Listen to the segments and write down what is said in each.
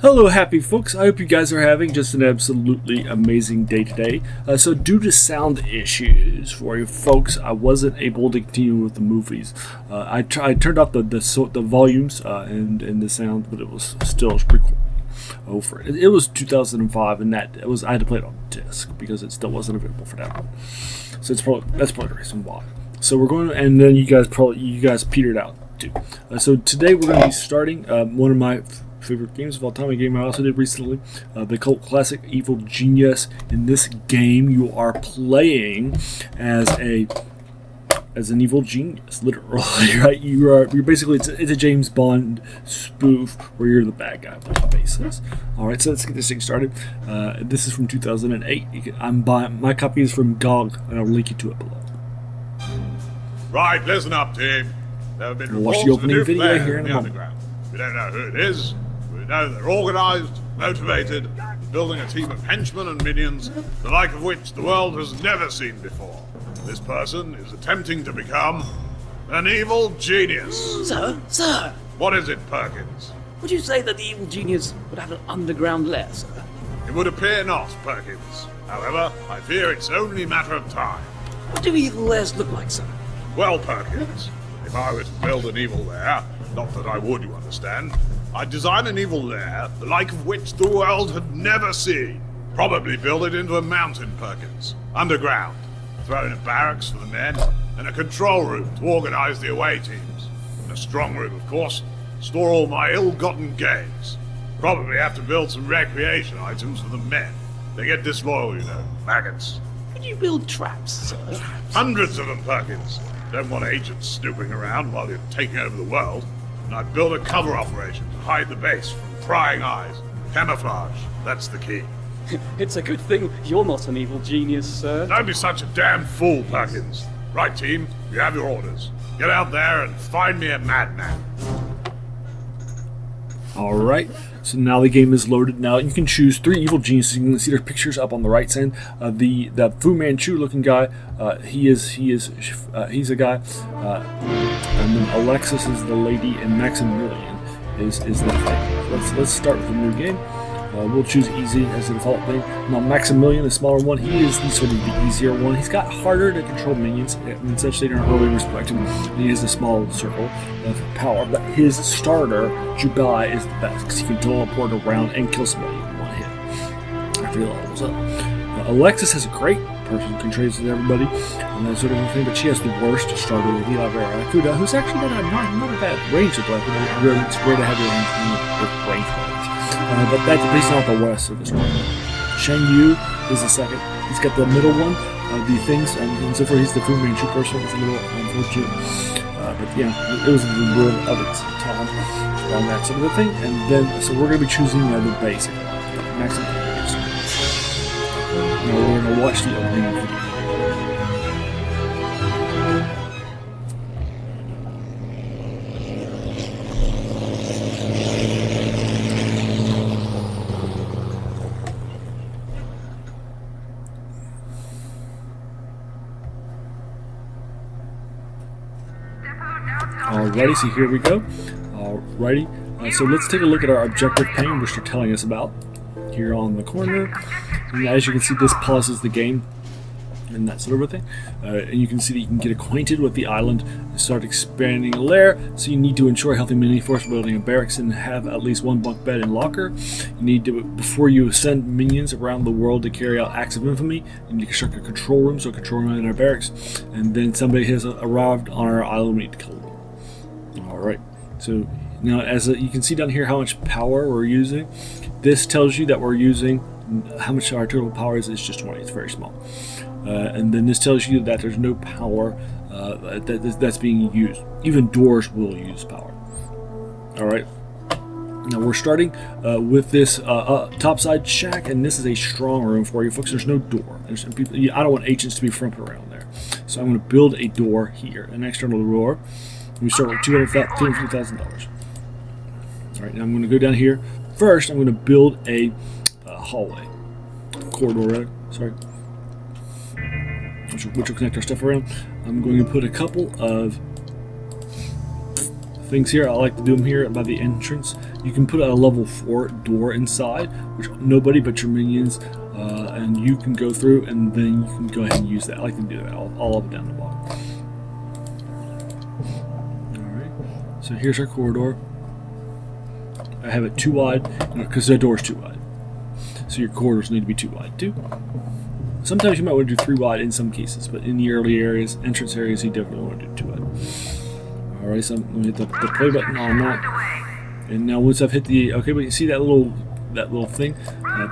Hello happy folks, I hope you guys are having just an absolutely amazing day today. So due to sound issues for you folks, I wasn't able to continue with the movies. I turned off the volumes and the sound, but it was still recording over it. It was 2005 and I had to play it on disc because it still wasn't available for download. So that's probably the reason why. So we're going, and then you guys petered out too. So today we're going to be starting one of my favorite games of all time, a game I also did recently, the cult classic Evil Genius. In this game, you are playing as an evil genius, literally, right? You're basically it's a James Bond spoof where you're the bad guy on the basis. All right, so let's get this thing started. This is from 2008. My copy is from GOG, and I'll link you to it below. Right, listen up, team. There have been We'll watch reports the of a opening new video player here in in the a moment. underground. We don't know who it is. We know they're organised, motivated, building a team of henchmen and minions, the like of which the world has never seen before. This person is attempting to become an evil genius. Sir, What is it, Perkins? would you say that the evil genius would have an underground lair, sir? It would appear not, Perkins. However, I fear it's only a matter of time. What do evil lairs look like, sir? Well, Perkins, if I were to build an evil lair, not that I would, you understand, I'd design an evil lair, the like of which the world had never seen. Probably build it into a mountain, Perkins, underground. Throw in a barracks for the men, and a control room to organize the away teams. And a strong room, of course, store all my ill-gotten gains. Probably have to build some recreation items for the men. They get disloyal, you know, maggots. Could you build traps, sir? Hundreds of them, Perkins. Don't want agents snooping around while you're taking over the world. And I'd build a cover operation to hide the base from prying eyes. Camouflage, that's the key. It's a good thing you're not an evil genius, sir. Don't be such a damn fool, Perkins. Right, team, you have your orders. Get out there and find me a madman. Alright, so now the game is loaded. Now you can choose 3 evil geniuses. You can see their pictures up on the right side. The Fu Manchu looking guy, he's a guy. And then Alexis is the lady, and Maximilian is the thing. Let's start with a new game. We'll choose easy as the default thing. Now Maximilian, the smaller one, he is the sort of the easier one. He's got harder to control minions, and such they don't really respect him. He has a small circle of power, but his starter, Jubai, is the best because he can teleport around and kill somebody in one hit after he levels up. Alexis has a great person who controls everybody and that sort of thing, but she has the worst starter with Eli Barracuda, who's actually got not a bad range of weapon. It's great to have your range weapons. But he's not the worst of this one. Shen Yu is the second. He's got the middle one, the things, and so far he's the Fu Manchu person. It's a little unfortunate. But yeah, it was the rule of its time on that sort of thing. And then, so we're going to be choosing the basic maximum. Now we're going to watch the opening video. Alrighty, so here we go. Alrighty, so let's take a look at our objective pane, which they're telling us about here on the corner. And as you can see, this pauses the game and that sort of thing. And you can see that you can get acquainted with the island and start expanding a lair. So you need to ensure a healthy mini force, building a barracks, and have at least 1 bunk bed and locker. You need to, before you send minions around the world to carry out acts of infamy, you need to construct a control room, so a control room in our barracks. And then somebody has arrived on our island, we need to kill them. Alright, so now as you can see down here how much power we're using. This tells you that we're using how much our total power is. It's just 20, it's very small. And then this tells you that there's no power that's being used. Even doors will use power. Alright, now we're starting with this topside shack, and this is a strong room for you folks. There's no door. I don't want agents to be frumping around there. So I'm going to build a door here, an external door. We start with $250,000. Alright, now I'm going to go down here. First, I'm going to build a hallway. Corridor, rather. Which will connect our stuff around. I'm going to put a couple of things here. I like to do them here by the entrance. You can put a level 4 door inside, which nobody but your minions, and you can go through, and then you can go ahead and use that. I like to do that all up and down the bottom. Alright, so here's our corridor. I have it too wide because the door's too wide. So your corridors need to be too wide too. Sometimes you might want to do 3 wide in some cases, but in the early areas, entrance areas, you definitely want to do 2 wide. Alright, so I'm going to hit the play button on that. And now once I've hit the, okay, but you see that little thing?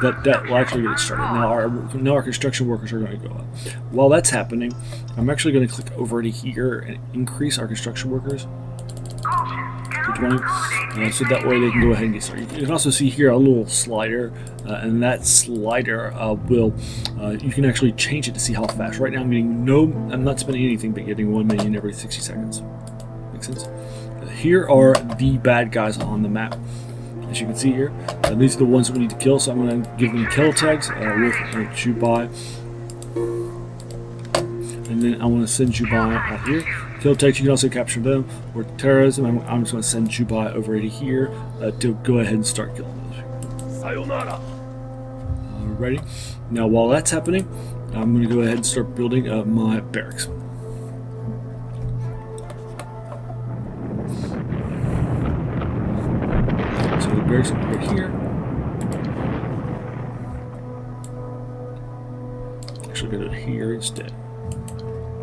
That will actually get it started. Now our construction workers are going to go up. While that's happening, I'm actually going to click over to here and increase our construction workers to 20, so that way they can go ahead and get started. You can also see here a little slider, and that slider you can actually change it to see how fast. Right now I'm not spending anything but getting 1 million every 60 seconds. Make sense? Here are the bad guys on the map. As you can see here, these are the ones that we need to kill, so I'm going to give them kill tags with shoot by. And then I want to send you by out here. Kill tags, you can also capture them, or terrorism. I'm just going to send you by over to here to go ahead and start killing those. Sayonara. Alrighty. Now while that's happening, I'm going to go ahead and start building my barracks. So the barracks will be right here. Actually, go to here instead.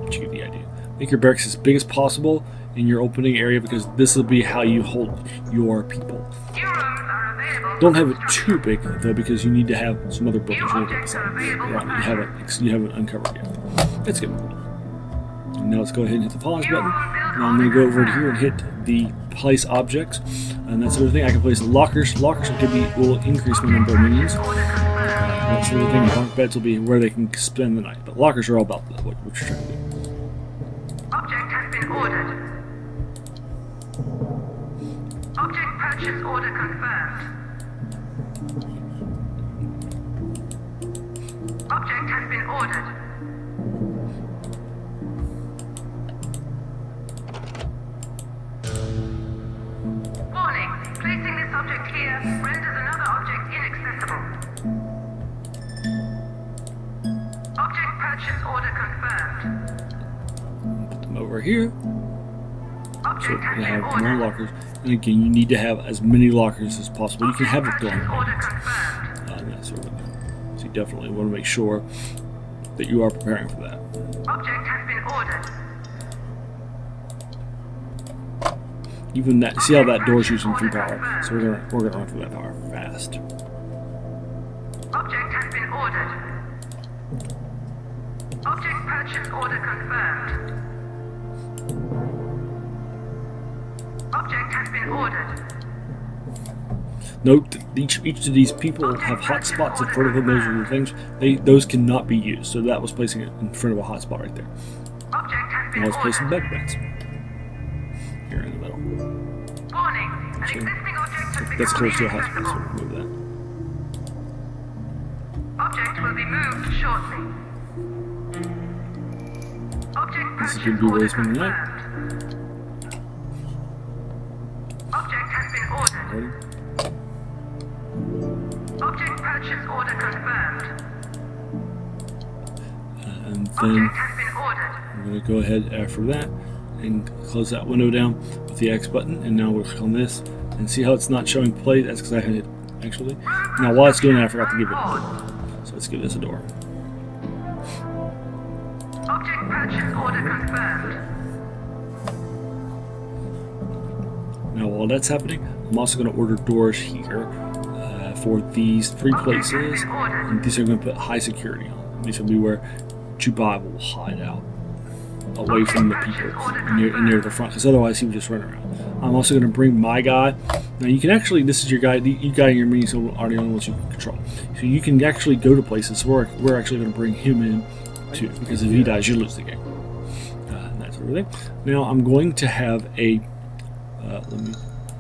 But you get the idea. Make your barracks as big as possible in your opening area because this will be how you hold your people. Don't have it too big though because you need to have some other buildings right beside. You haven't uncovered yet. That's good. And now let's go ahead and hit the pause button. Now I'm going to go over here and hit the place objects, and that's everything. I can place lockers. Lockers will increase my number of minions. That's everything. Bunk beds will be where they can spend the night. But lockers are all about what you're trying to do. Object has been ordered. Object purchase order confirmed. Object has been ordered. Warning, placing this object here renders another object inaccessible. Object purchase order confirmed. Put them over here. Object So has we been have more ordered. lockers. And again, you need to have as many lockers as possible. You can have it Purchase going order on. confirmed. That sort of thing. So you definitely want to make sure that you are preparing for that. Object has been ordered. Even that, see how that door's using 3 power. So we're gonna run through that power fast. Object has been ordered. Object purchase order confirmed. Object has been ordered. Note that each of these people have hot spots in front of them. Those are the things. Those cannot be used. So that was placing it in front of a hot spot right there. Object has been Now let's place some ordered. bed beds here in the middle. Warning, an existing object has That's become close to a hot spot, so inaccessible. we'll move that. Object will be moved shortly. Object This is purchase going to be where order it's going tonight. confirmed. Object has been ordered. Ready? Object purchase order confirmed. And then Object has been ordered. I'm going to go ahead after that and close that window down with the X button. And now we'll click on this and see how it's not showing play. That's because I hit it actually. Now while it's doing that, I forgot to give it a door. So let's give this a door. Object purchase order confirmed. Now while that's happening, I'm also going to order doors here for these 3 places. And these are going to put high security on. These will be where Chubai will hide out away from the people and near the front, because otherwise he would just run around. I'm also going to bring my guy. Now you can actually, this is your guy, you got in your minions already on what you can control. So you can actually go to places. So we're actually going to bring him in too, because if he dies, you lose the game. And that sort of thing. Now I'm going to have a,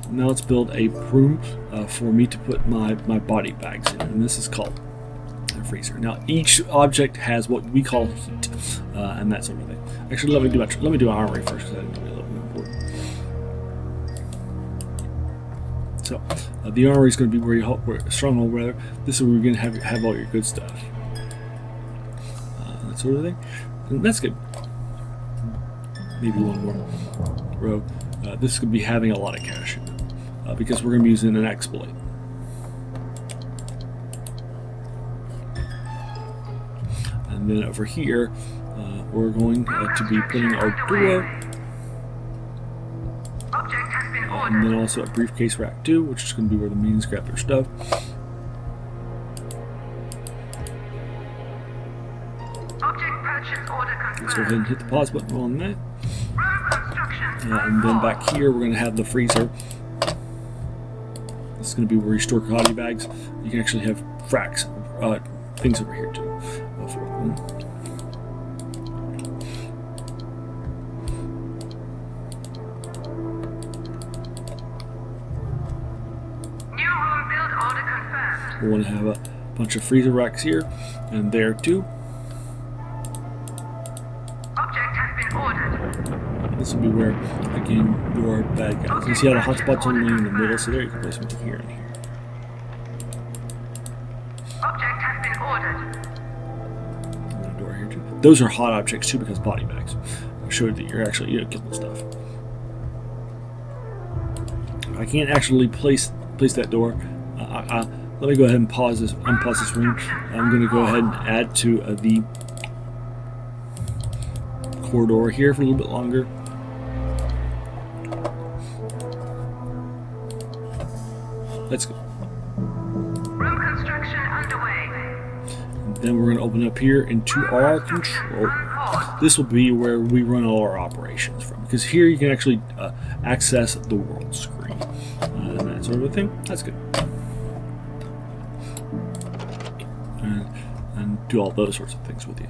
now let's build a room for me to put my body bags in, and this is called a freezer. Now each object has what we call heat, and that sort of thing. Actually, let me do our armory first because I think it'll be a little more important. So the armory is going to be where you stronghold rather. This is where you're going to have all your good stuff. That sort of thing, and that's good. Maybe one more row. This could be having a lot of cash because we're going to be using an exploit. And then over here, we're going to be putting our door, and then also a briefcase rack too, which is going to be where the minions grab their stuff. Let's go ahead and hit the pause button on that. And then back here, we're going to have the freezer. This is going to be where you store commodity bags. You can actually have fracks, things over here too. We want to have a bunch of freezer racks here and there too. Object has been ordered. This will be where, again, your bad guys. You see how the hotspots only in the middle, so there you can place them here and here. Object has been ordered. And a door here too. Those are hot objects too because body bags showed that you're actually killing stuff. I can't actually place that door. Let me go ahead and unpause this room. I'm going to go ahead and add to the corridor here for a little bit longer. Let's go. Room construction underway. And then we're going to open up here into our control. This will be where we run all our operations from, because here you can actually access the world screen and that sort of a thing. That's good. And do all those sorts of things with you.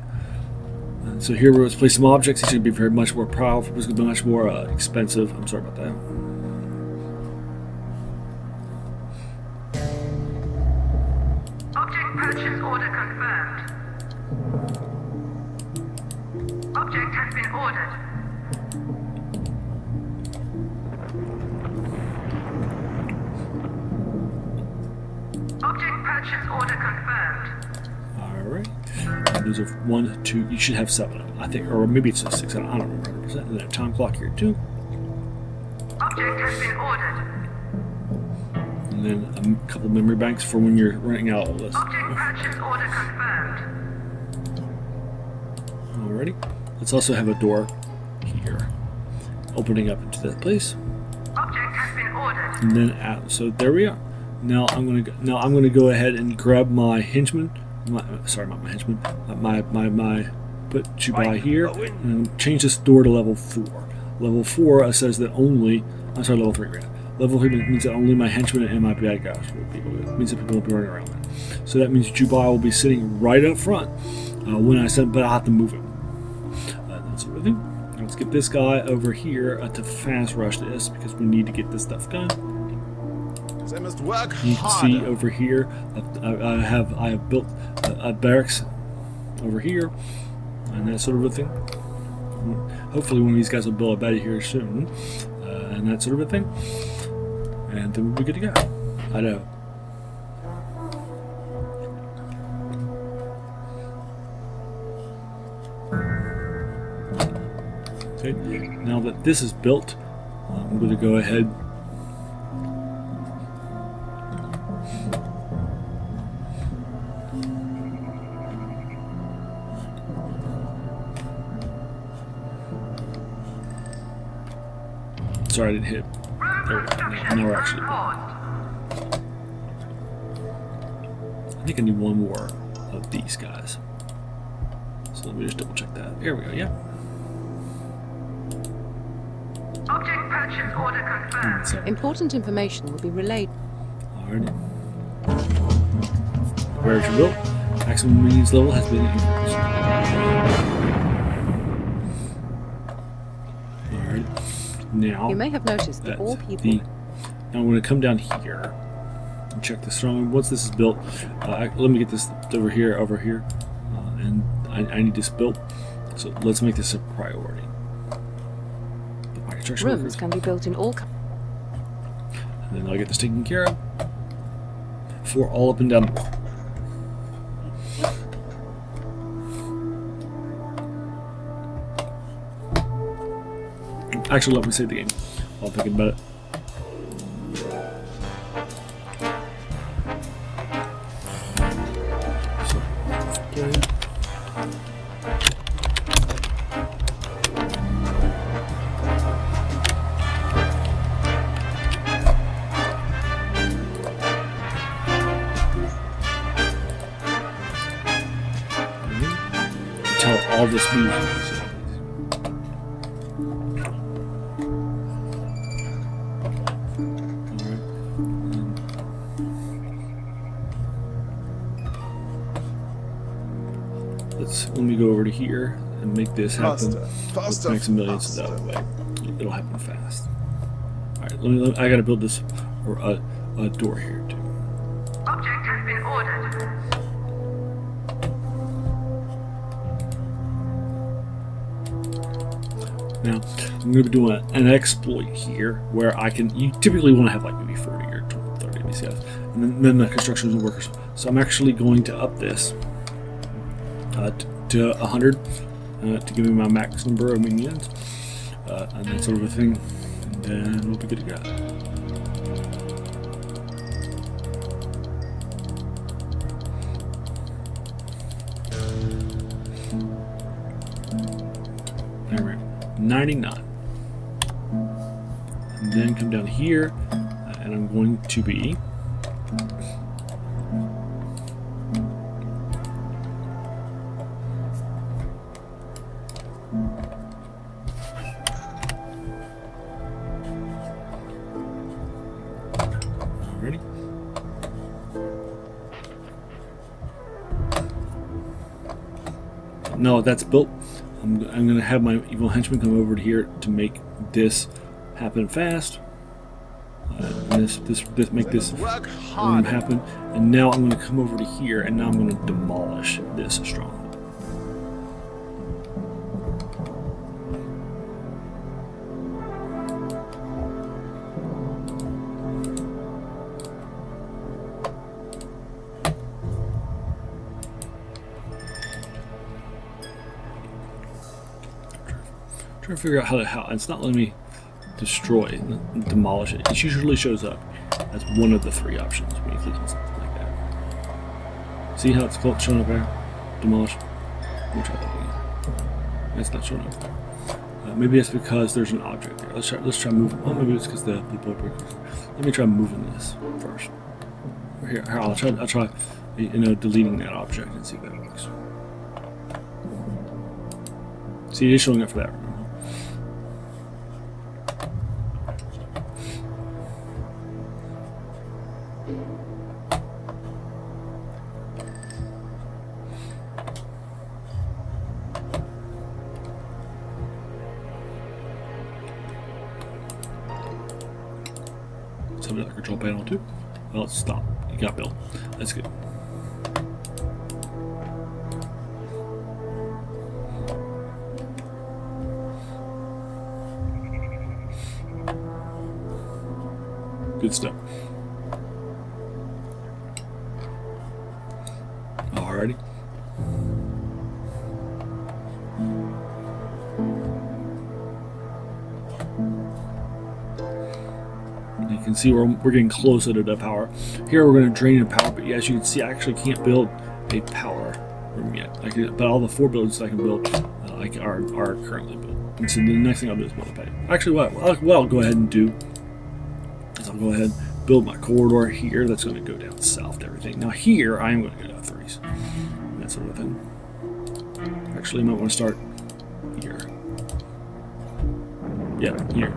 And so here we're going to place some objects. These are going to be very much more powerful. It's going to be much more expensive. I'm sorry about that. Object purchase order confirmed. Object has been ordered. Object purchase order confirmed. Alright. Those are 1, 2, you should have 7 of them, I think, or maybe it's a 6, I don't remember 100%. And then a time clock here too. Object has been ordered. And then a couple of memory banks for when you're running out of this. Object purchase order confirmed. Alrighty. Let's also have a door here, opening up into that place. Object has been ordered. And then so there we are. Now I'm gonna go ahead and grab my henchman. Sorry, not my henchman. My put you by here and change this door to level 4. Level 4 says that only. I'm sorry, level 3. Right? Level 3 means that only my henchmen and my bad guys will be. It means that people won't be running around. So that means Jubai will be sitting right up front when I said, but I have to move him. That sort of thing. Let's get this guy over here to fast rush this because we need to get this stuff done. They must work You can see over here, I have built a barracks over here, and that sort of a thing. Hopefully, one of these guys will build a bed here soon, and that sort of a thing, and then we'll be good to go. I know. Okay, now that this is built, I'm going to go ahead. Sorry, I didn't hit. There we go. Now we're actually. I think I need one more of these guys. So let me just double check that. There we go. Yeah. Object purchase order confirmed. So, Important information will be relayed. alrighty. Where's your build? Maximum minions level has been increased. Alright. Now. You may have noticed that all people. Now I'm going to come down here and check the strong. Once this is built, let me get this over here, and I need this built. So let's make this a priority. My construction Rooms workers. can be built in all. And then I'll get this taken care of for all up and down the wall. Actually, let me save the game while I'm thinking about it. So, play. Tell all this music. Let me go over to here and make this happen. Let's make some millions of that way. It'll happen fast. Alright, I gotta build this or a door here too. Object has been ordered. Now, I'm going to be doing an exploit here where I can, you typically want to have like maybe 40 or 30 BCS, and then the construction workers. So I'm actually going to up this to 100 to give me my max number of minions, and that sort of a thing, and then we'll be good to go. There we go. 99. And then come down here, and I'm going to be ready. Now that's built, I'm going to have my evil henchman come over to here to make this happen fast. And this make this room happen. And now I'm going to come over to here, and now I'm going to demolish this stronghold. Trying to figure out how it's not letting me destroy and demolish it. It usually shows up as one of the three options when you click on something like that. See how it's showing up there? Demolish. Let me try that again. It's not showing up there. Maybe it's because there's an object there. Let's try moving. Oh, maybe it's because the blood breakers. Let me try moving this first. Here, I'll try deleting that object and see if that works. See, it is showing up for that. Something like control panel too. Well, stop. You got built. That's good. Good stuff. Alrighty. You can see we're getting closer to the power. Here we're going to drain the power, but as you can see, I actually can't build a power room yet. But all the 4 buildings that I can build are currently built. And so the next thing I'll do is build a pay. Actually, what I'll go ahead and do is I'll go ahead and build my corridor here. That's going to go down south to everything. Now here, I am going to go down 3s. And that sort of thing. Actually, I might want to start here. Yeah, here.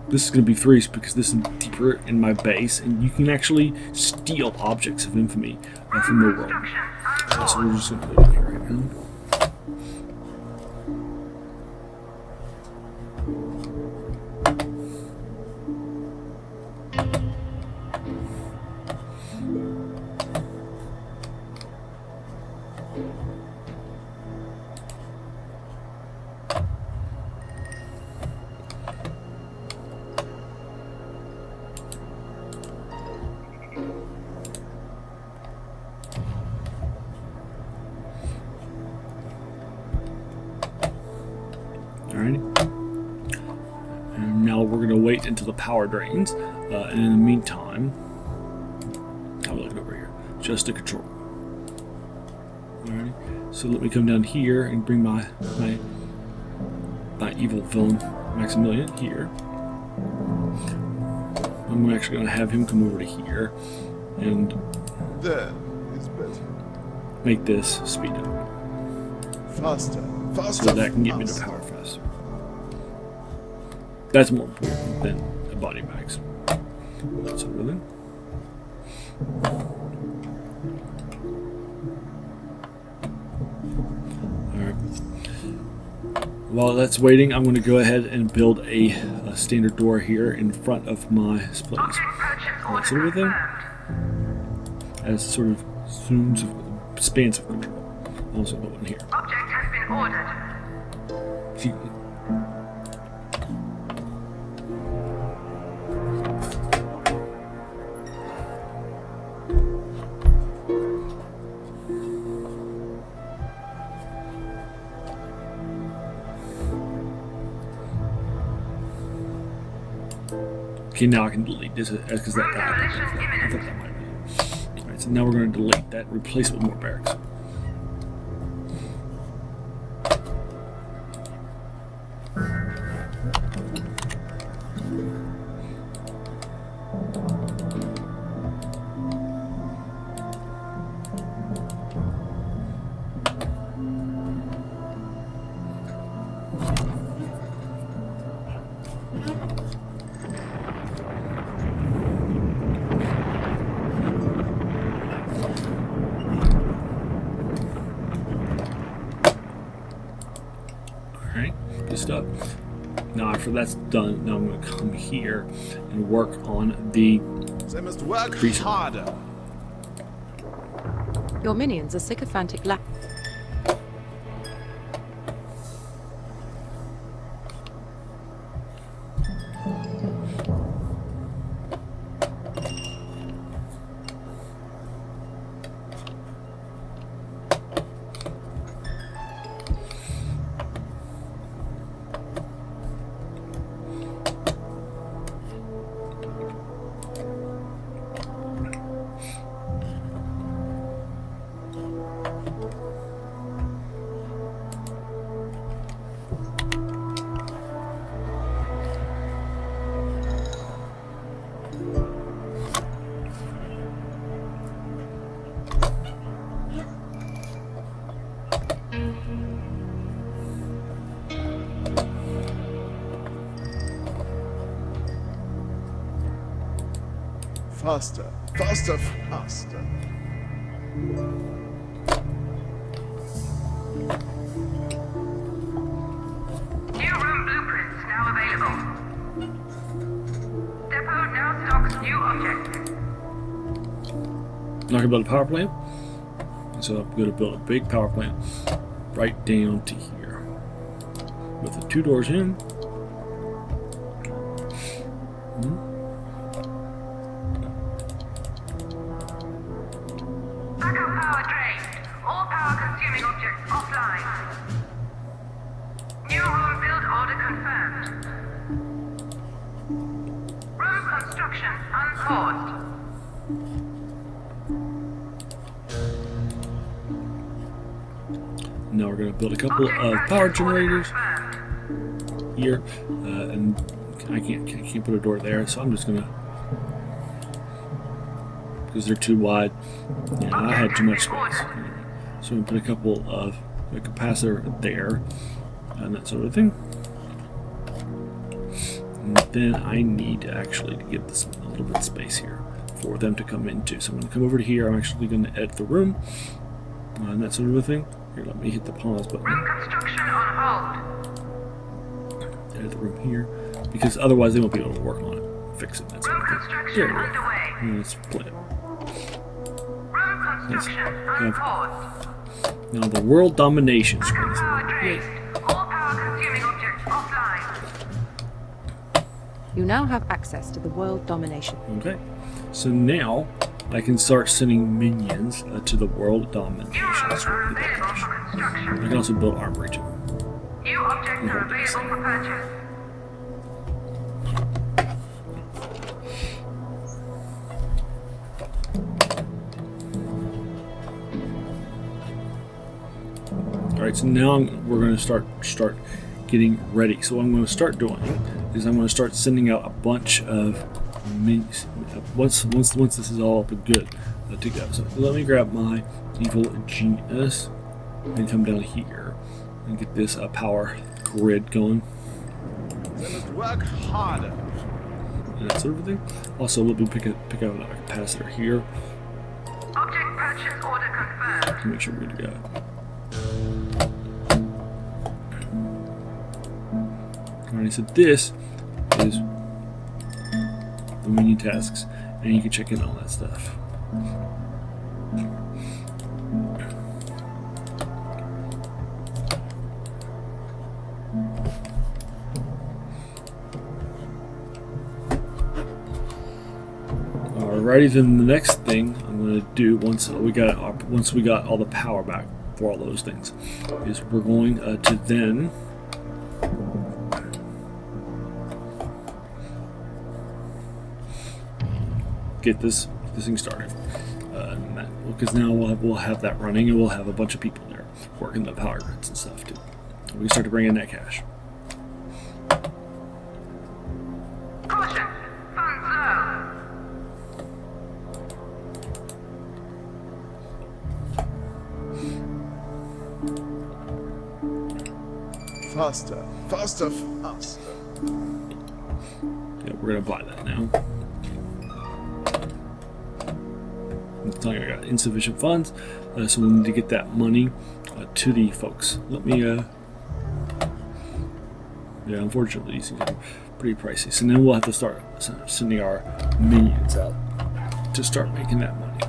This is going to be 3s because this is deeper in my base, and you can actually steal objects of infamy from the world. So we're just going to put it here right now. light into the power drains. And in the meantime, I'll look it over here. Just to control. Alrighty. So let me come down here and bring my evil villain Maximilian here. I'm actually going to have him come over to here and There is better. make this speed up. Faster. Faster. So that can get me to faster. power faster. That's more important than the body bags. So really. Alright. While that's waiting, I'm going to go ahead and build a standard door here in front of my place. Object purchase order Sort of thing. confirmed. As sort of spans of control. Also put one here. Object has been ordered. See, okay, now I can delete this because that I thought that might be. Alright, so now we're going to delete that, replace it with more barracks. Alright, good stuff. Now after that's done, now I'm going to come here and work on the They must work Creature. harder. Your minions are sycophantic la- Faster. Faster. Faster. New room blueprints now available. Depot now stocks new objects. I'm not going to build a power plant. So I'm going to build a big power plant right down to here. With the 2 doors in. Backup power drained. All power consuming objects offline. New room build order confirmed. Room construction unpaused. Now we're going to build a couple Object of purchase power order generators confirmed. here. And I can't put a door there, so I'm just going to, because they're too wide. Yeah, I had too much space. So I'm going to put a couple of a capacitor there and that sort of thing. And then I need to actually give this a little bit of space here for them to come into. So I'm going to come over to here. I'm actually going to edit the room and that sort of a thing. Here, let me hit the pause button. Room construction on hold. Edit the room here, because otherwise they won't be able to work on it, fix it. That sort Room of thing. construction There we go. underway. And let's play it. Room construction unpaused. Now the world domination screen. Backup power drained. All power consuming objects offline. You now have access to the world domination. Okay, so now I can start sending minions to the world domination New rooms screen. are Get that available cash. for construction. I can also build armory too. New objects are available for purchase. Alright, so now we're going to start getting ready. So what I'm going to start doing is I'm going to start sending out a bunch of minis once this is all up and good to go. So let me grab my evil genius and come down here and get this power grid going. They must work harder. And that sort of thing. Also, let me pick up another capacitor here Object purchase order confirmed. to make sure we're good to go. Alright, so this is the mini tasks, and you can check in on that stuff. Alrighty, then the next thing I'm going to do once we got all the power back for all those things is we're going to then get this thing started, because now we'll have that running, and we'll have a bunch of people there working the power grids and stuff too. We can start to bring in that cash. Caution, funds low. Faster, faster, faster. Yeah, we're gonna buy that now. I'm telling you, I got insufficient funds, so we need to get that money to the folks. Let me, yeah, unfortunately, these things are pretty pricey. So then we'll have to start sending our minions out to start making that money.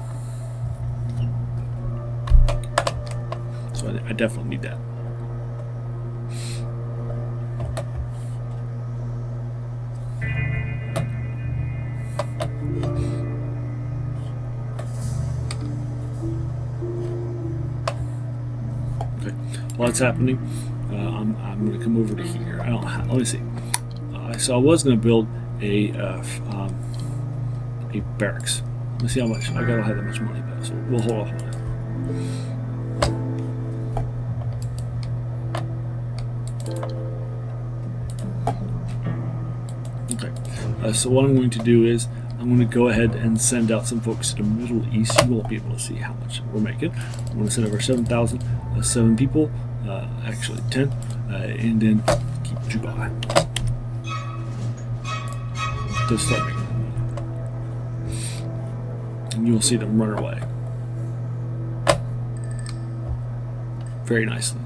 So I definitely need that. While it's happening, I'm going to come over to here. Let me see. So I was going to build a barracks. Let's see how much. I gotta have that much money though, so we'll hold off on that. Okay. So what I'm going to do is I'm going to go ahead and send out some folks to the Middle East. You won't be able to see how much we're making. I'm going to send over 7,000, 7 people, actually 10, and then keep Dubai to start making them. And you'll see them run away very nicely.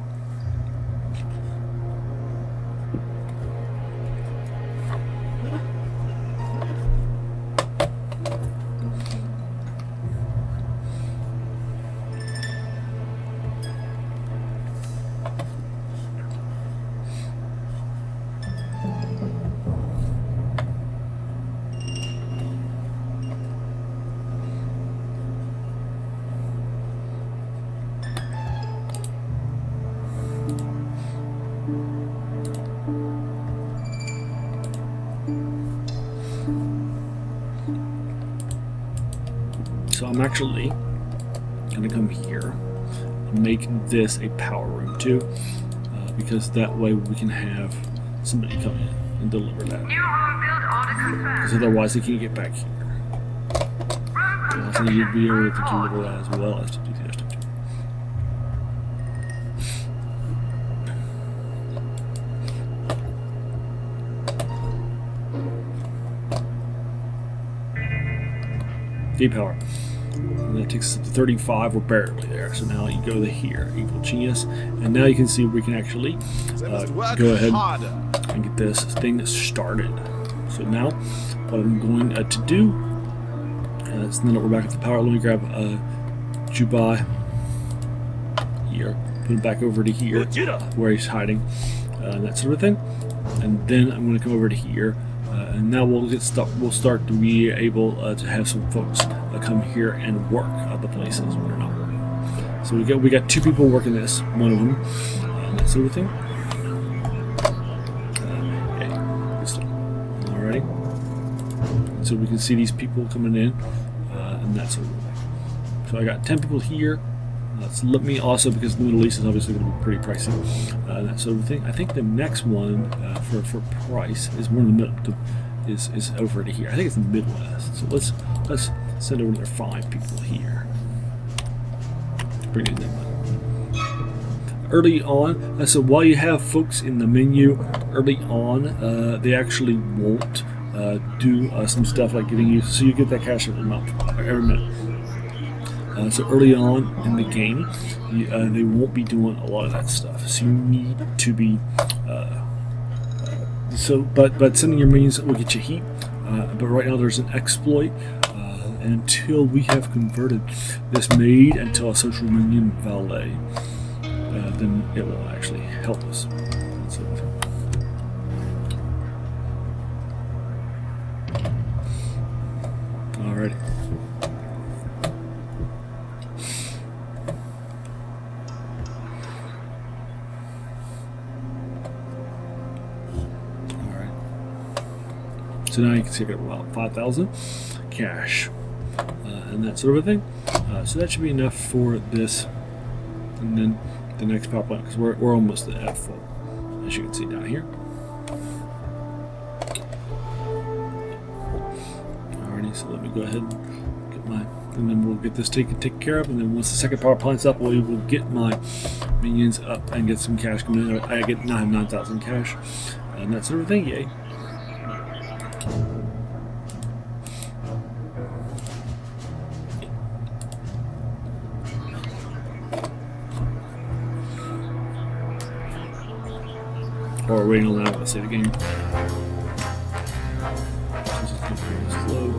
So I'm actually going to come here and make this a power room too, because that way we can have somebody come in and deliver that. New home build order Because confirmed. otherwise they can't get back here. So you'd be able to deliver that as well as to do the other stuff too. D-power. And that takes us up to 35. We're barely there. So now you go to here, Evil Genius, and now you can see we can actually They must work go ahead harder. and get this thing started. So now what I'm going to do is, now that we're back at the power, let me grab Dubai here, put it back over to here where he's hiding, and that sort of thing. And then I'm going to come over to here. And now we'll start to be able to have some folks come here and work at the places when they're not working. So we got 2 people working this, one of them, that sort of thing. Okay, good stuff. Alrighty. So we can see these people coming in, and that sort of thing. So I got 10 people here, So let me also, because the Middle East is obviously going to be pretty pricey, that sort of thing. I think the next one for price is more in the middle. Is over to here. I think it's the Midwest. So let's send over their 5 people here. Bring in them. Early on, so while you have folks in the menu early on, they actually won't do some stuff like getting you. So you get that cash every month, or every minute. So early on in the game, they won't be doing a lot of that stuff. So you need to be. But sending your minions will get you heat. But right now there's an exploit. Until we have converted this maid into a social minion valet, then it will actually help us. So, alrighty. So now you can see I got about 5,000 cash and that sort of a thing. So that should be enough for this, and then the next power plant, because we're almost at full, as you can see down here. Alrighty, so let me go ahead and get my, and then we'll get this taken care of, and then once the second power plant's up, we will get my minions up and get some cash coming in. I get 9,000 cash and that sort of thing. Yay! Or waiting on that, let's say the game. This is going slow.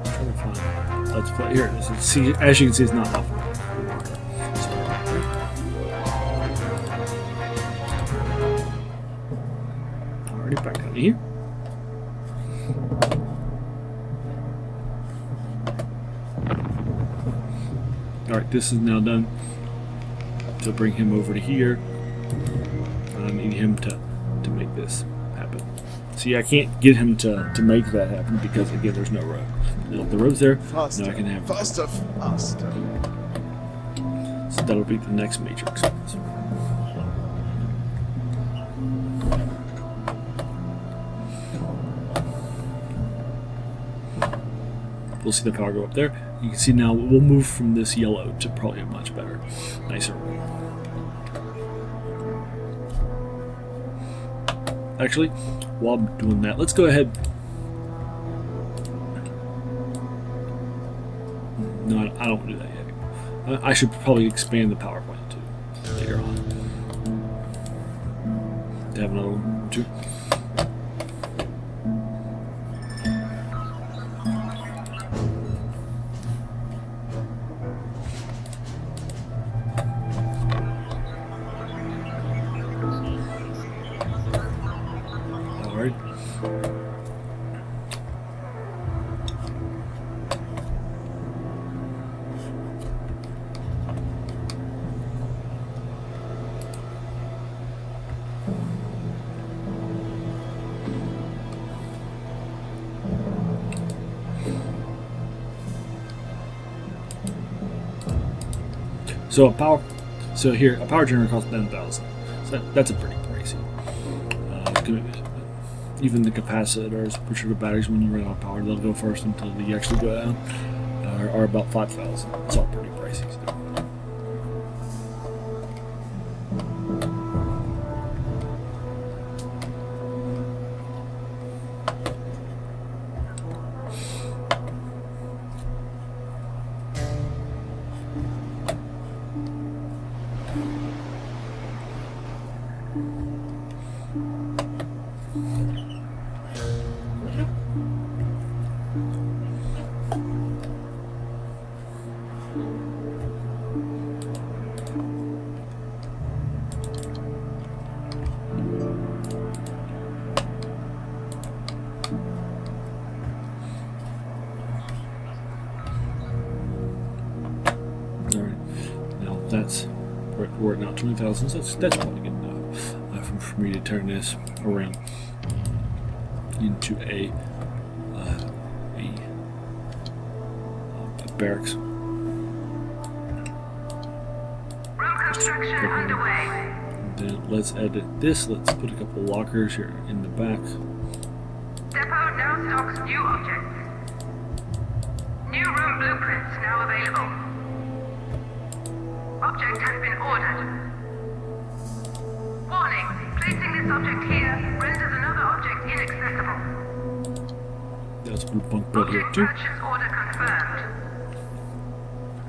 Trying to find. Let's play here. It is. See, as you can see, it's not enough. Back down here. Alright, this is now done. To bring him over to here. I need him to make this happen. See, I can't get him to make that happen because, again, there's no road. Now, if the road's there, Faster, now I can have faster, faster. So that'll be the next major expense. We'll see the power go up there. You can see now we'll move from this yellow to probably a much better, nicer red. Actually, while I'm doing that, let's go ahead. No, I don't want to do that yet. I should probably expand the power plant too later on. To have another one too. So a power generator costs 10,000. So that's a pretty pricey. Even the capacitors, which are the batteries when you run out of power, they'll go first until they actually go down, are about 5,000. It's all pretty pricey still. That's we're at now 20,000. So that's probably good enough for me to turn this around into a barracks. Room construction underway. Then let's edit this. Let's put a couple lockers here in the back. Depot now stocks new objects. New room blueprints now available. Object has been ordered. Warning, placing this object here renders another object inaccessible. Let's put a bunk bed here Object too. purchase order confirmed.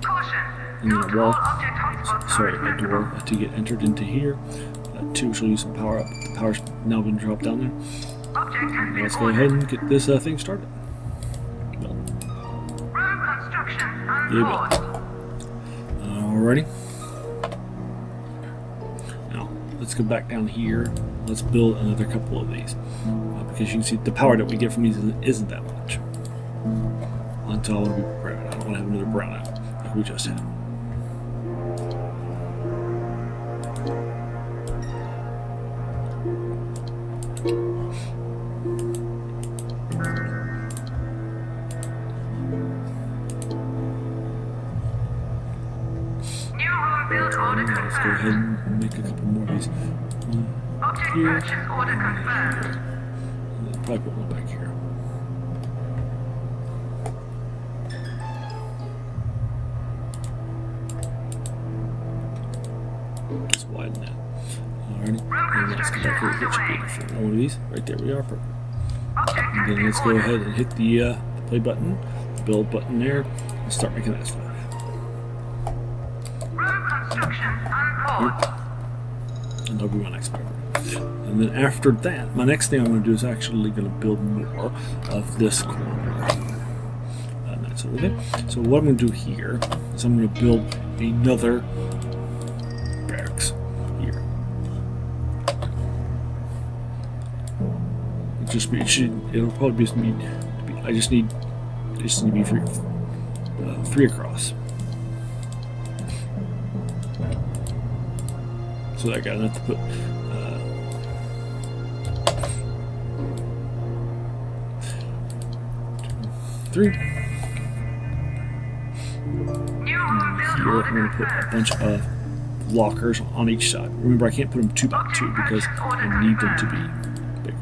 Caution, And then not a wall. all object hotspots Sorry, are a door accessible. to get entered into here. That too shall use some power up. The power's now been dropped down there. Object has been Let's go ordered. ahead and get this thing started. Well, Room construction yeah, unpaused. alrighty. Now, let's go back down here. Let's build another couple of these. Because you can see the power that we get from these isn't that much. Until I want to be prepared. I don't want to have another brownout like we just had. New room build order Let's go ahead confirmed. and make a couple more of these. Object Here. purchase order confirmed. And then probably put one back here. Just widen that. Alrighty. And let's go back here and get you for one of these. Right there we are. Perfect. Object has And then been let's go ordered. ahead and hit the play button, the build button there, and start making that stuff. Room construction unpaused. And that'll be my next priority. And then after that, my next thing I'm going to do is actually going to build more of this corner. And that sort of thing. So what I'm going to do here is I'm going to build another barracks here. It'll probably just need to be, I just need to be three across. So that guy have to put 3. New room build Here order I'm going to put a confirmed. bunch of lockers on each side. Remember, I can't put them 2 by 2 because I need them to be bigger.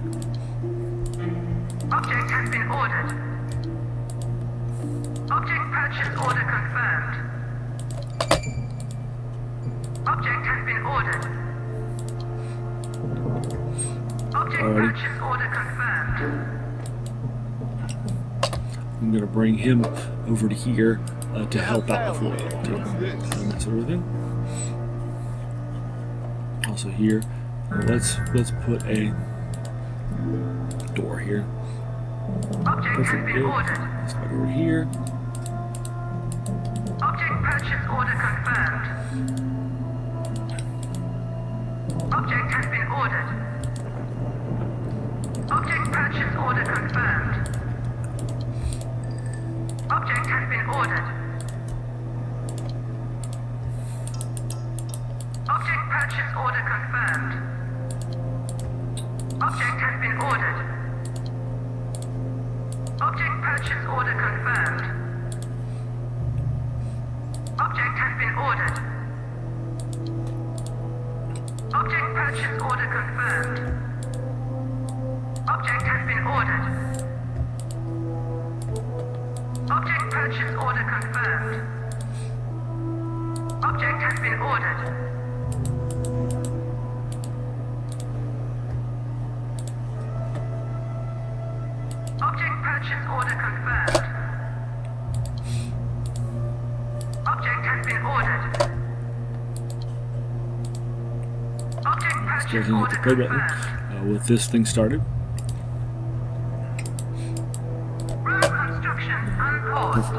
Object has been ordered. Object purchase order confirmed. Object has been ordered. Object Alrighty. purchase order confirmed. I'm going to bring him over to here to help out with loyalty and that sort of thing. Also here, let's put a door here. Object has Perfect. been Good. ordered. Let's go over here. Object purchase order confirmed. Object has been ordered. Object purchase order confirmed. Object has been ordered. Object purchase order confirmed. Object has been ordered. Object purchase order confirmed. Object has been ordered. Object purchase order confirmed. Object has been ordered. Object purchase order confirmed. Object has been ordered. Object purchase order confirmed. Object has been ordered. Object Let's go ahead purchase and hit order the play button confirmed. with this thing started. Room construction unpaused.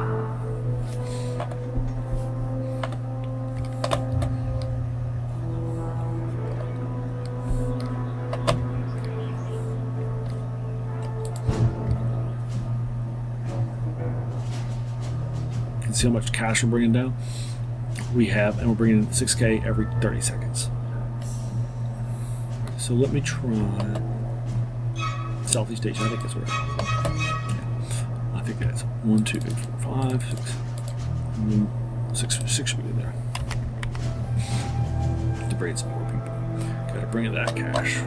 You can see how much cash we're bringing down. we have, and we're bringing in 6K every 30 seconds. So let me try Southeast Asia. I think that's right. Yeah. I think that's 1, 2, 3, 4, 5, 6. 6 should be in there. To bring in some more people. Gotta bring in that cash.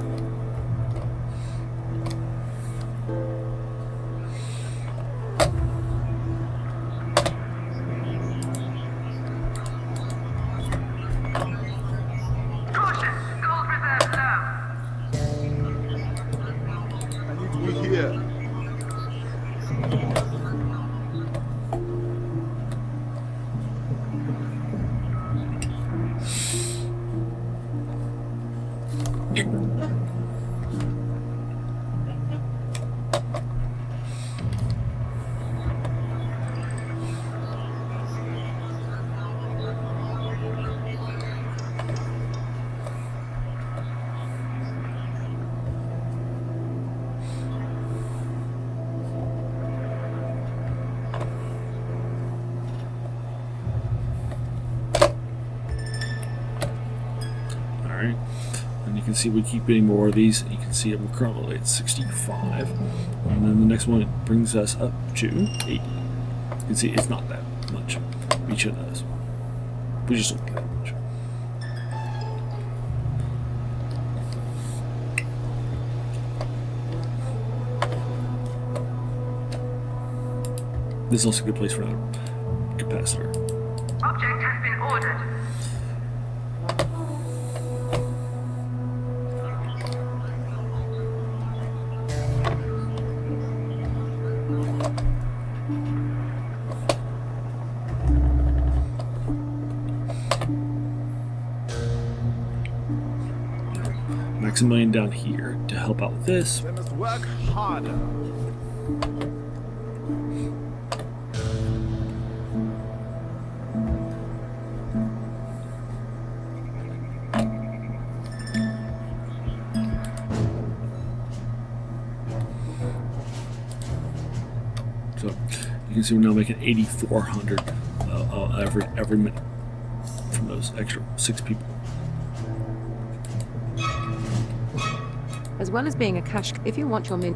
Caution, gold reserve low. I need to be here. Alright. And you can see we keep getting more of these. You can see we're currently at 65. And then the next one brings us up to 80. You can see it's not that much. Each of those. We just don't get that much. This is also a good place for another capacitor. Object has been ordered. Maximilian down here to help out with this. They must work harder. So you can see we're now making 8,400 every minute from those extra 6 people. As well as being a cash, if you want your min.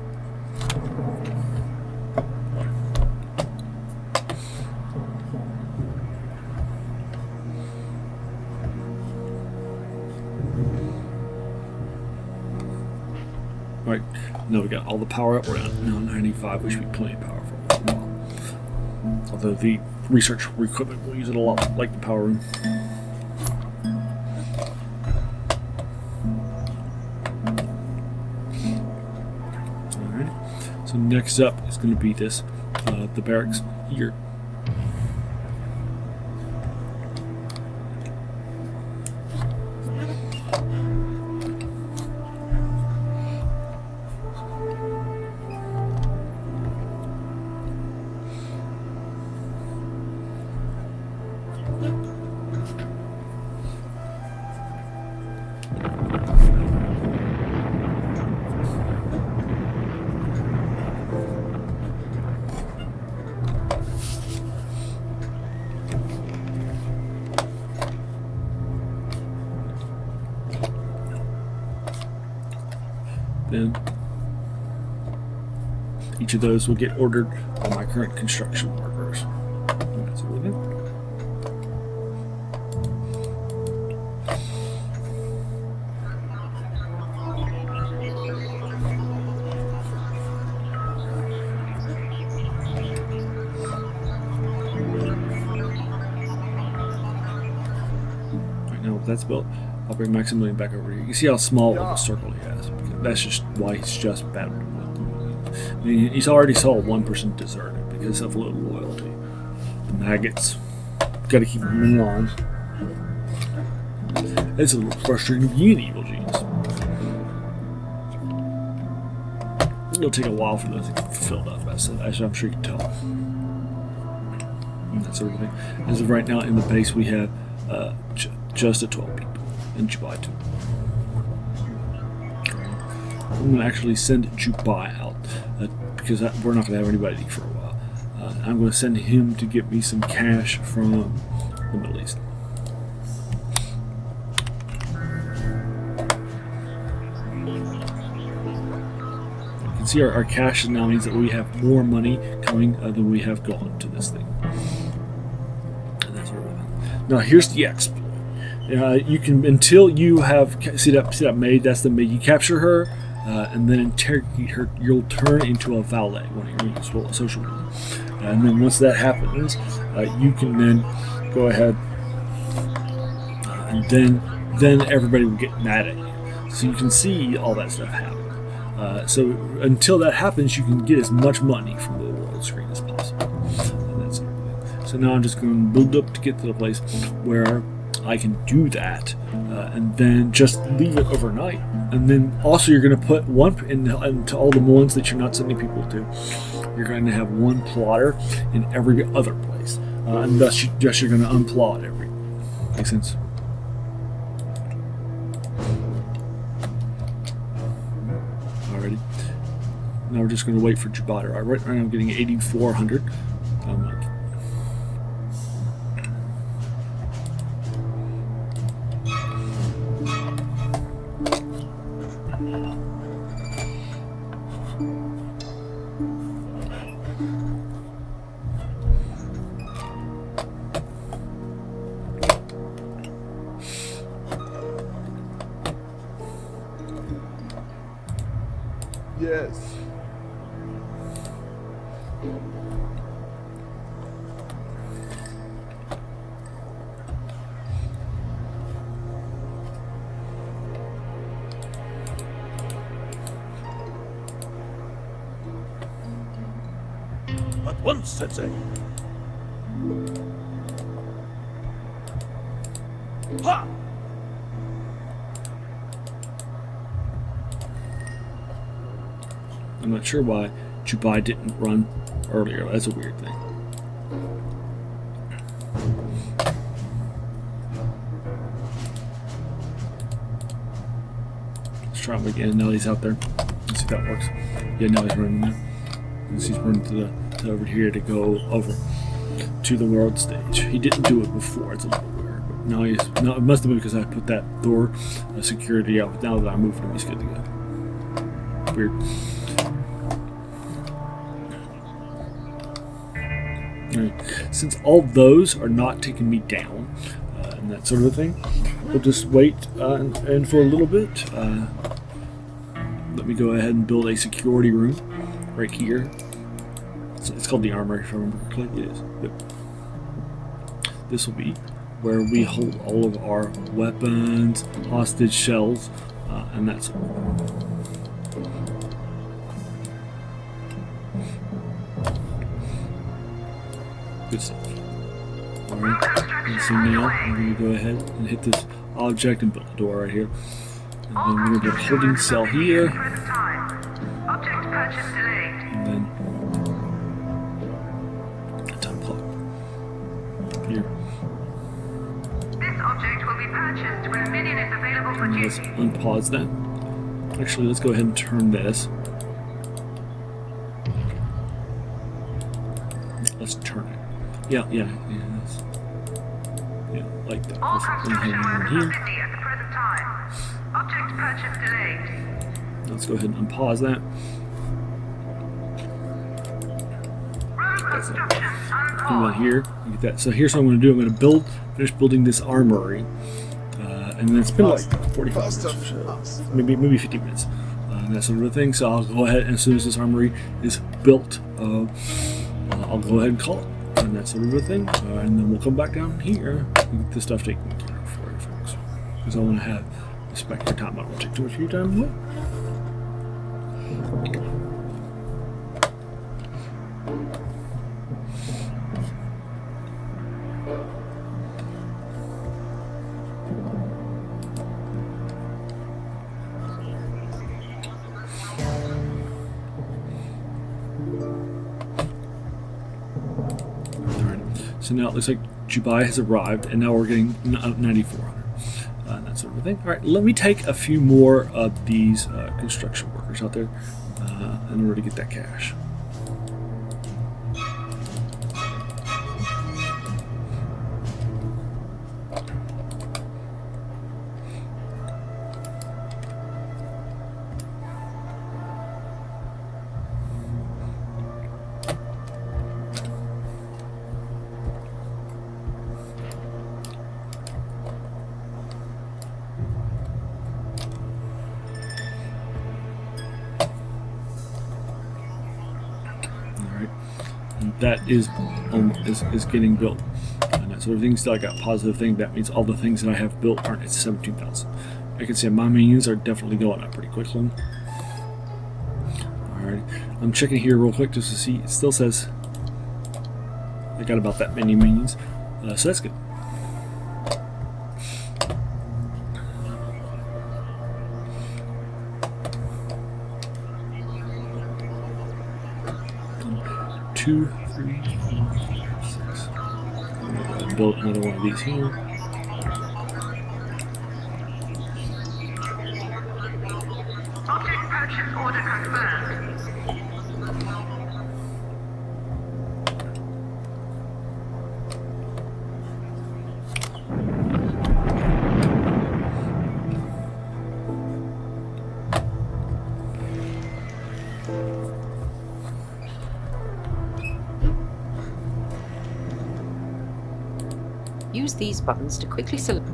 Right, now we got all the power up. We're at now 95, which should be plenty of power for a while. Although the research equipment will use it a lot, like the power room. Alright, so next up is going to be this, the barracks here. Then each of those will get ordered by my current construction workers. And that's everything. Right now, that's built. I'll bring Maximilian back over here. You can see how small of a circle he has. That's just why he's just bad. I mean, he's already saw 1% deserted because of little loyalty. The maggots. Gotta keep them in line. It's a little frustrating to be an evil genius. It'll take a while for those to get filled up, as I'm sure you can tell. And that sort of thing. As of right now, in the base, we have just at 12 people in Dubai too. I'm going to actually send Dubai out because we're not going to have anybody for a while. I'm going to send him to get me some cash from the Middle East. see our cash now means that we have more money coming than we have gone to this thing. And that's everything. Now here's the exploit. You can, until you have see that maid, that's the maid. You capture her and then interrogate her. You'll turn into a valet, one of your social rules. And then once that happens, you can then go ahead and then everybody will get mad at you. So you can see all that stuff happen. So until that happens, you can get as much money from the world screen as possible. And that's everything. So now I'm just going to build up to get to the place where I can do that, and then just leave it overnight. And then also you're going to put one into all the ones that you're not sending people to. You're going to have one plotter in every other place, and thus you're going to unplot every. Makes sense. Alrighty. Now we're just going to wait for Jubata. Right now I'm getting 8,400. Yes. At once, Sensei. Ha! I'm not sure why Jubai didn't run earlier. That's a weird thing. Let's try him again. Now he's out there. Let's see if that works. Yeah, now he's running there. He's running to over here to go over to the world stage. He didn't do it before. It's a little weird. But now it must have been because I put that door security out. But now that I moved him, he's good to go. Weird. Right. Since all those are not taking me down and that sort of thing, we'll just wait and for a little bit. Let me go ahead and build a security room right here. It's called the armory, if I remember correctly. It is. Yep. This will be where we hold all of our weapons, hostage shells, and that sort of thing. Good stuff. Alright, so now I'm going to go ahead and hit this object and build a door right here. And then we're going to put a holding cell here. Object purchase delayed. And then a time clock here. This object will be purchased when a minion is available for And let's duty. unpause that. Actually, let's go ahead and turn this. Let's turn it. Yeah, like that. All Perfect. construction And workers here. are busy at the present time. Object purchase delayed. Let's go ahead and unpause that. Road construction Come unpaused. on here. You get that. So here's what I'm going to do. I'm going to finish building this armory, and then it's been like 45 minutes, or so. maybe 50 minutes, and that sort of thing. So I'll go ahead, and as soon as this armory is built, I'll go ahead and call it, and that sort of a thing. And then we'll come back down here and get this stuff taken care of for you folks, because I want to respect your time. I don't want to take too much of your time away. So now it looks like Jubai has arrived, and now we're getting 9,400. That sort of thing. All right, let me take a few more of these construction workers out there in order to get that cash. that is getting built. And that sort of thing. Still, I got positive thing. That means all the things that I have built aren't at 17,000. I can see my minions are definitely going up pretty quickly. Alright, I'm checking here real quick just to see. It still says I got about that many minions, so that's good. Two, three, four, five, six. I'm gonna go ahead and build another one of these here. Object purchase order confirmed. Use these buttons to quickly select.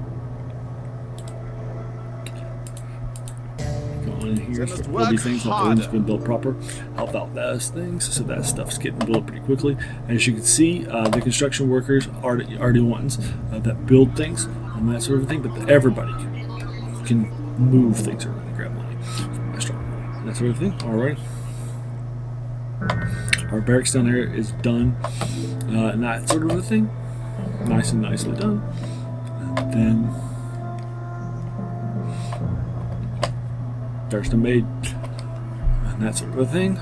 Go in here, must all these work things, all harder. things been built proper. Help out those things, so that stuff's getting built pretty quickly. As you can see, the construction workers are the ones that build things and that sort of thing, but everybody can move things around and grab money from my stronghold and that sort of thing. Alright. Our barracks down there is done, and that sort of a thing. Nice and nicely done. And then there's the maid and that sort of a thing.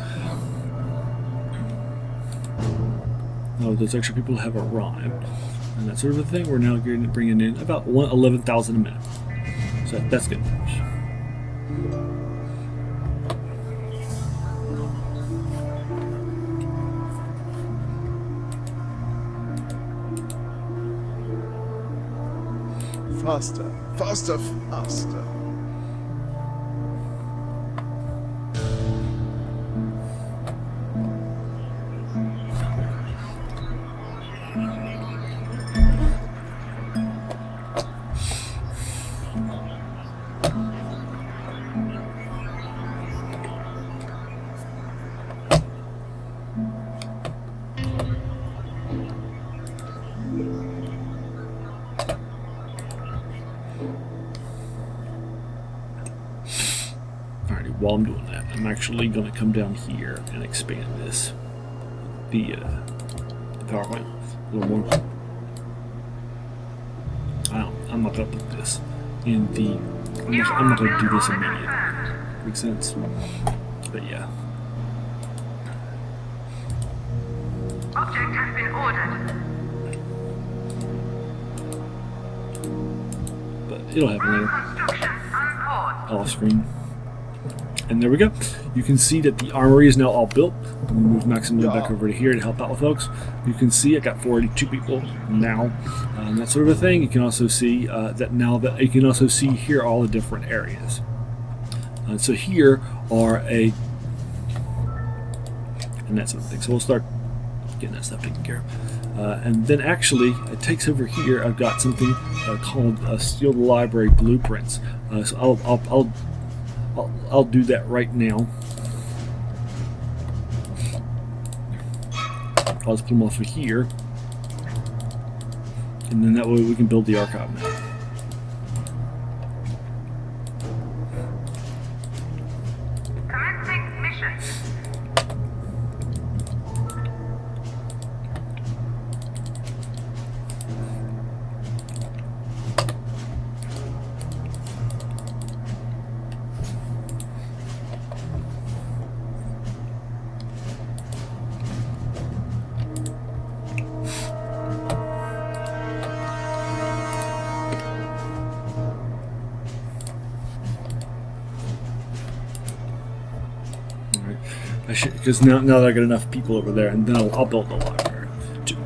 Oh, those extra people have arrived and that sort of a thing. We're now going to bring in about 11,000 a minute, so that's good. Faster, faster, faster. Alrighty, while I'm doing that, I'm actually going to come down here and expand this. The power plant a little more. I'm not going to put this in the. I'm not going to do this immediately. Makes sense? But yeah. Object has been ordered. But it'll happen later. Construction on pause. Off screen. And there we go. You can see that the armory is now all built. I'm going to move Maximilian back over to here to help out with folks. You can see I got 42 people now, and that sort of a thing. You can also see that now that you can also see here all the different areas. So here are and that sort of thing. So we'll start getting that stuff taken care of. And then actually, it takes over here. I've got something called Steel Library Blueprints. So I'll do that right now. I'll just put them off of here, and then that way we can build the archive map. Commencing mission. I should, because now that I got enough people over there, and then I'll build the library too.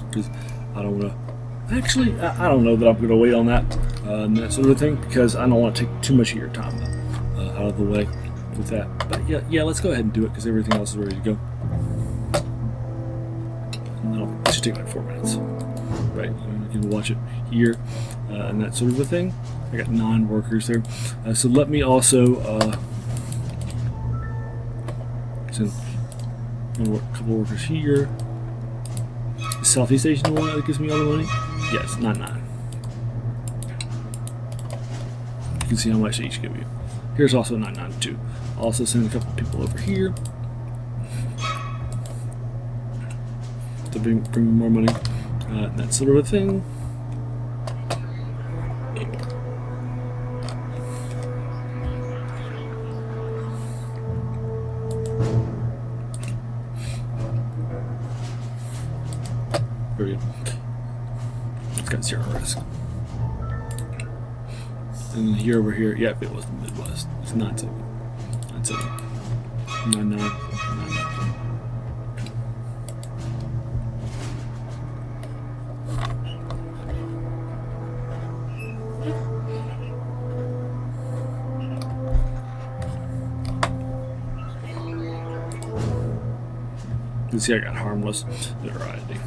Because I don't want to. Actually, I don't know that I'm going to wait on that and that sort of thing, because I don't want to take too much of your time out of the way with that. But yeah, let's go ahead and do it because everything else is ready to go. No, it should take like 4 minutes, right? You can watch it here and that sort of a thing. I got 9 workers there, so let me also. So And a couple workers here. Is Southeast Asian the one that gives me all the money? Yes, 99. You can see how much they each give you. Here's also 99 too. I'll also send a couple people over here to bring more money. That sort of a thing. Very good. It's got 0 risk. And here over here, yeah, it was the Midwest. It's 9-7. 9-7. 9-9. 9-9. You can see I got harmless notoriety.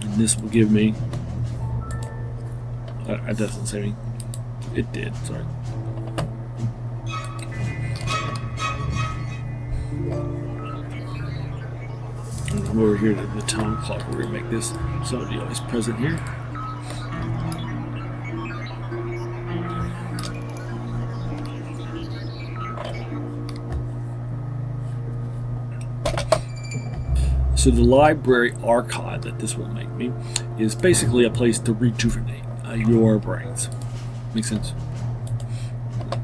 And this will give me. It doesn't say me. It did, sorry. And I'm over here to the time clock. We're going to make this somebody always present here. So the library archive that this will make me is basically a place to rejuvenate your brains. Makes sense?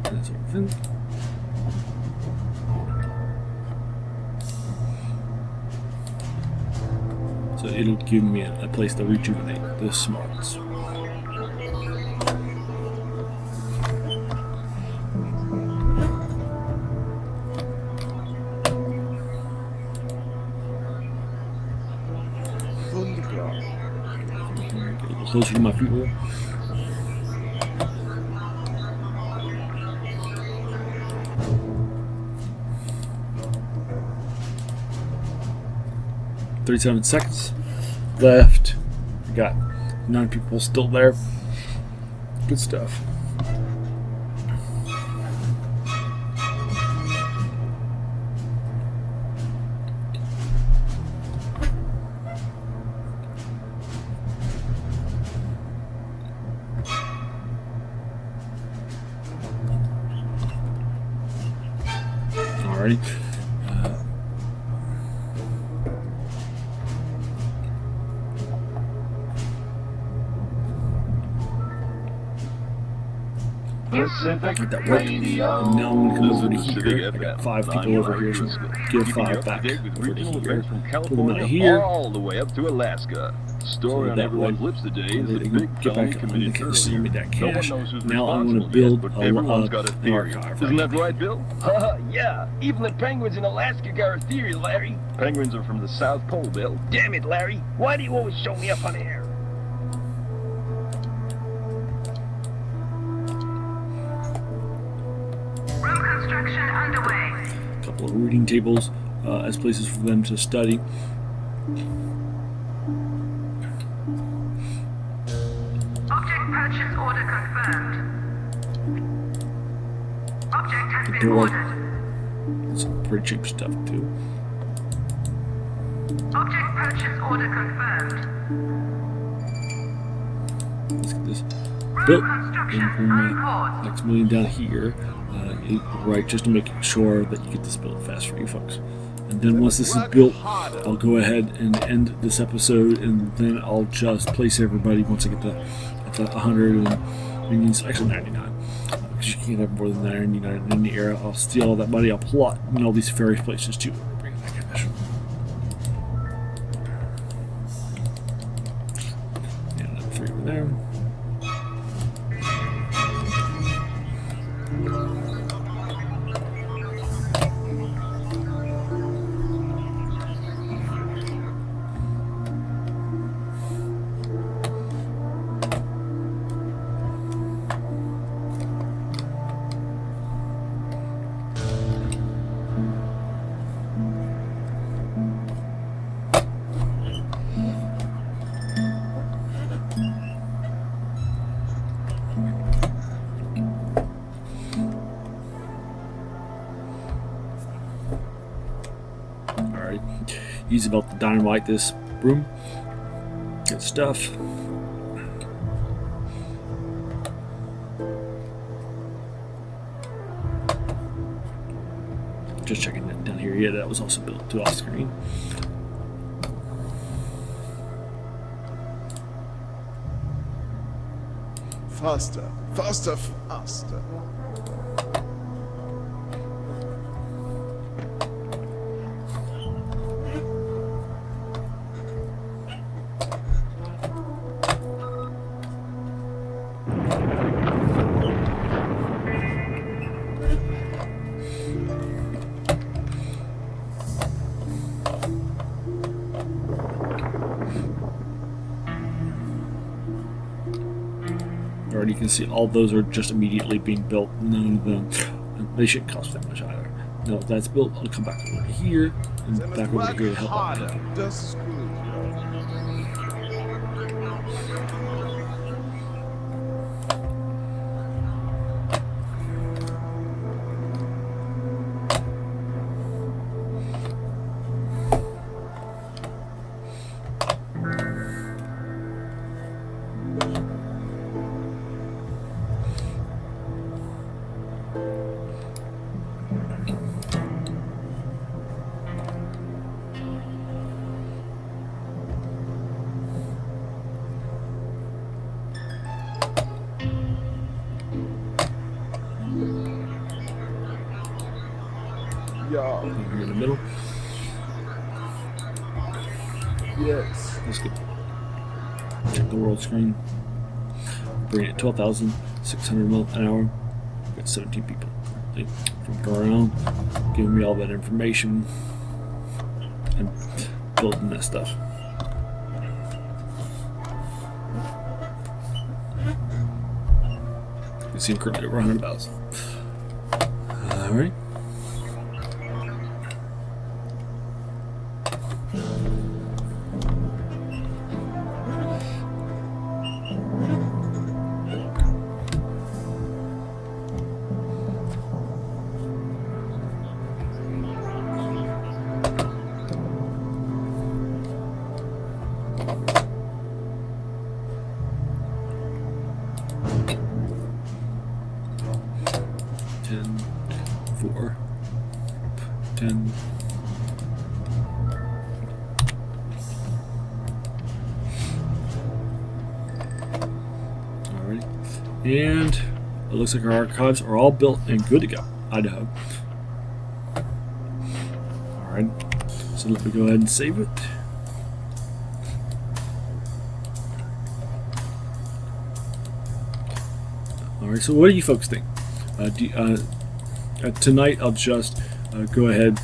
That sort of thing. So it'll give me a place to rejuvenate the smarts. Closer to my people. "37 seconds left." We got 9 people still there. Good stuff. Alrighty. Get that work. And now I'm going to come over to here. I got 5 people over here, so give 5 back over to here. Pull them out of here. All the way up to Alaska. Story on that everyone's way, lips today is they a can big get felony back committed and earlier. send me that No one cash. knows who's Now I'm going to responsible build yet, but everyone's got a an theory. archive. Isn't that right, Bill? Yeah, even the penguins in Alaska got a theory, Larry. Penguins are from the South Pole, Bill. Damn it, Larry. Why do you always show me up on air? Room construction underway. A couple of reading tables as places for them to study. Object purchase order confirmed. Object has been Door. ordered. Some pretty cheap stuff too. Object purchase order confirmed. Let's get this Room built. construction And bring on my course. next million down here. Right, just to make sure that you get this built fast for you folks. And then once this is built, I'll go ahead and end this episode, and then I'll just place everybody once I get to 100 and minions, actually 99. Because you can't have more than 99 in the era. I'll steal all that money, I'll plot in all these various places too. Bring in that cash. And another 3 over there. He's about to dynamite this room. Good stuff. Just checking that down here. Yeah, that was also built to off screen. Faster, faster, faster. Already you can see all those are just immediately being built. None of them, they shouldn't cost that much either. No, that's built. I'll come back over here and They must back over work here to help out. harder. Just screw you. Yeah. Over here in the middle. Yes. Let's get check the world screen. Bring it 12,600 mil an hour. Got 17 people from around, giving me all that information and building that stuff. You can see I'm currently over 100,000. All right. Four, 10. Alrighty. And it looks like our archives are all built and good to go. Idaho. Alright. So let me go ahead and save it. Alright, so what do you folks think? Tonight I'll just go ahead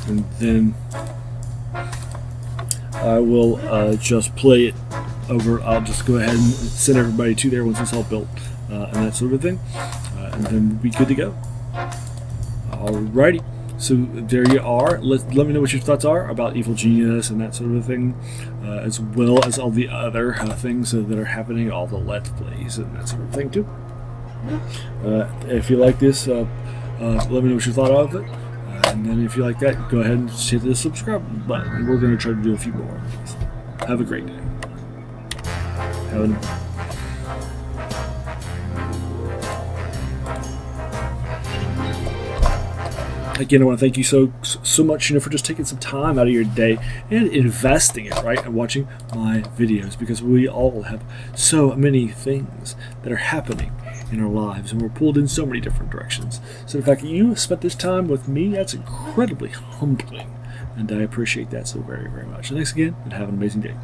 and then I will just play it over. I'll just go ahead and send everybody to there once it's all built and that sort of thing, and then we'll be good to go. Alrighty, so there you are. Let me know what your thoughts are about Evil Genius and that sort of thing, as well as all the other things that are happening, all the Let's Plays and that sort of thing too. If you like this, let me know what you thought of it, and then if you like that, go ahead and hit the subscribe button. We're going to try to do a few more of these. Have a great day. Again, I want to thank you so much, for just taking some time out of your day and investing it, right, and watching my videos, because we all have so many things that are happening in our lives, and we're pulled in so many different directions. So the fact that you spent this time with me, that's incredibly humbling, and I appreciate that so very, very much. And thanks again, and have an amazing day.